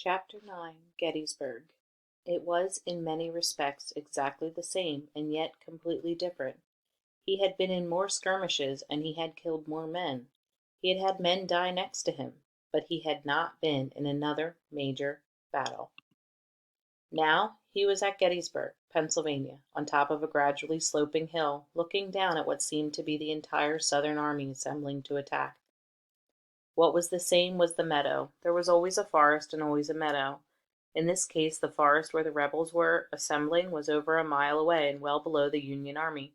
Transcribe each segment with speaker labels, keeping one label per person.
Speaker 1: Chapter 9 Gettysburg. It was in many respects exactly the same, and yet completely different. He had been in more skirmishes, and he had killed more men. He had had men die next to him, but he had not been in another major battle. Now he was at Gettysburg, Pennsylvania, on top of a gradually sloping hill, looking down at what seemed to be the entire Southern army assembling to attack. What was the same was the meadow. There was always a forest and always a meadow. In this case, the forest where the rebels were assembling was over a mile away and well below the Union army.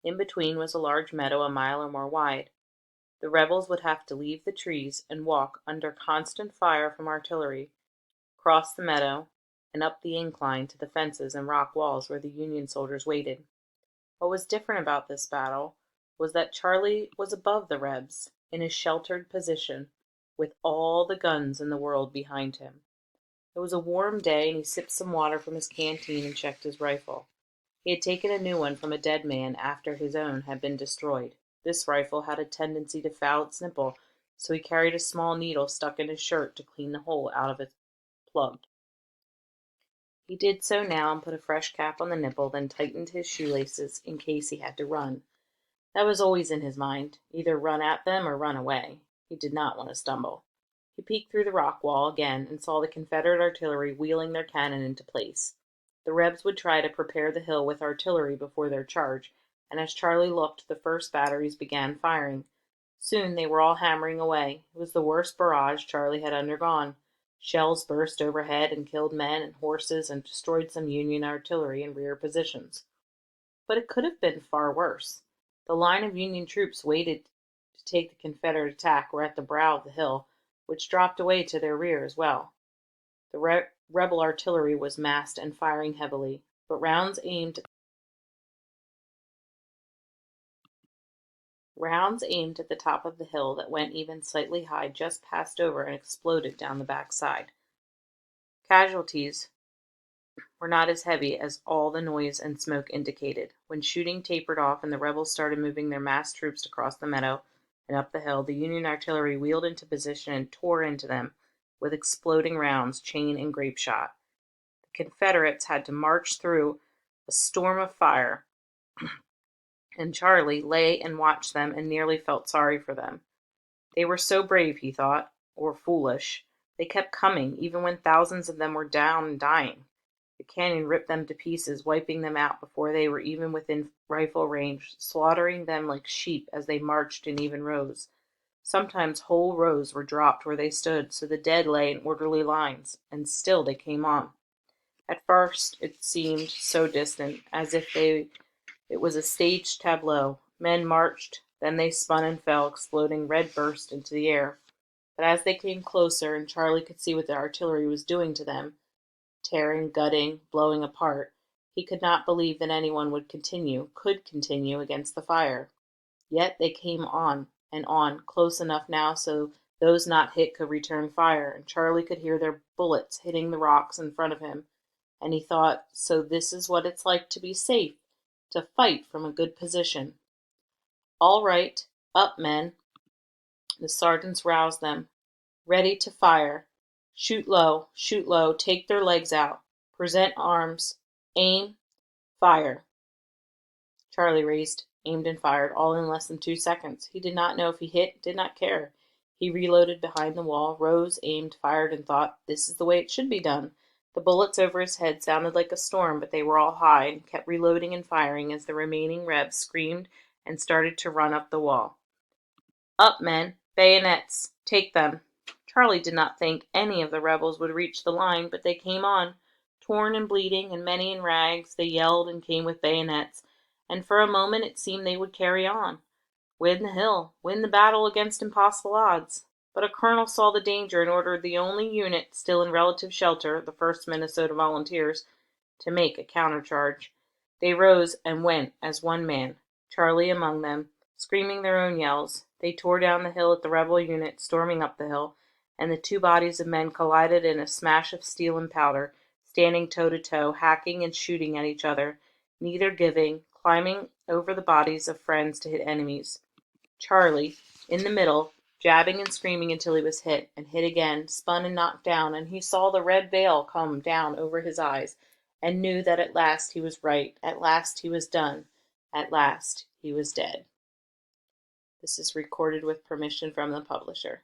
Speaker 1: In between was a large meadow a mile or more wide. The rebels would have to leave the trees and walk under constant fire from artillery, cross the meadow, and up the incline to the fences and rock walls where the Union soldiers waited. What was different about this battle was that Charlie was above the Rebs, in a sheltered position, with all the guns in the world behind him. It was a warm day, and he sipped some water from his canteen and checked his rifle. He had taken a new one from a dead man after his own had been destroyed. This rifle had a tendency to foul its nipple, so he carried a small needle stuck in his shirt to clean the hole out of its plug. He did so now and put a fresh cap on the nipple, then tightened his shoelaces in case he had to run. That was always in his mind, either run at them or run away. He did not want to stumble. He peeked through the rock wall again and saw the Confederate artillery wheeling their cannon into place. The Rebs would try to prepare the hill with artillery before their charge, and as Charlie looked, the first batteries began firing. Soon they were all hammering away. It was the worst barrage Charlie had undergone. Shells burst overhead and killed men and horses and destroyed some Union artillery in rear positions. But it could have been far worse. The line of Union troops waited to take the Confederate attack were at the brow of the hill, which dropped away to their rear as well. The rebel artillery was massed and firing heavily, but rounds aimed at the top of the hill that went even slightly high just passed over and exploded down the back side. Casualties were not as heavy as all the noise and smoke indicated. When shooting tapered off and the rebels started moving their massed troops across the meadow and up the hill, the Union artillery wheeled into position and tore into them with exploding rounds, chain and grape shot. The Confederates had to march through a storm of fire, and Charlie lay and watched them and nearly felt sorry for them. They were so brave, he thought, or foolish. They kept coming, even when thousands of them were down and dying. The cannon ripped them to pieces, wiping them out before they were even within rifle range, slaughtering them like sheep as they marched in even rows. Sometimes whole rows were dropped where they stood, so the dead lay in orderly lines, and still they came on. At first it seemed so distant, as if it was a staged tableau. Men marched, then they spun and fell, exploding red bursts into the air. But as they came closer, and Charlie could see what the artillery was doing to them, tearing, gutting, blowing apart, he could not believe that anyone could continue against the fire. Yet they came on and on, close enough now so those not hit could return fire, and Charlie could hear their bullets hitting the rocks in front of him. And he thought, so this is what it's like to be safe, to fight from a good position. All right, up, men. The sergeants roused them. Ready to fire. Shoot low, take their legs out. Present arms. Aim. Fire. Charlie raised, aimed and fired, all in less than 2 seconds. He did not know if he hit, did not care. He reloaded behind the wall, rose, aimed, fired, and thought, this is the way it should be done. The bullets over his head sounded like a storm, but they were all high, and kept reloading and firing as the remaining Rebs screamed and started to run up the wall. Up, men! Bayonets! Take them! Charlie did not think any of the rebels would reach the line, but they came on. Torn and bleeding, and many in rags, they yelled and came with bayonets, and for a moment it seemed they would carry on. Win the hill, win the battle against impossible odds. But a colonel saw the danger and ordered the only unit still in relative shelter, the 1st Minnesota Volunteers, to make a countercharge. They rose and went as one man, Charlie among them, screaming their own yells. They tore down the hill at the rebel unit, storming up the hill, and the two bodies of men collided in a smash of steel and powder, standing toe to toe, hacking and shooting at each other, neither giving, climbing over the bodies of friends to hit enemies. Charlie, in the middle, jabbing and screaming until he was hit, and hit again, spun and knocked down, and he saw the red veil come down over his eyes, and knew that at last he was right, at last he was done, at last he was dead. This is recorded with permission from the publisher.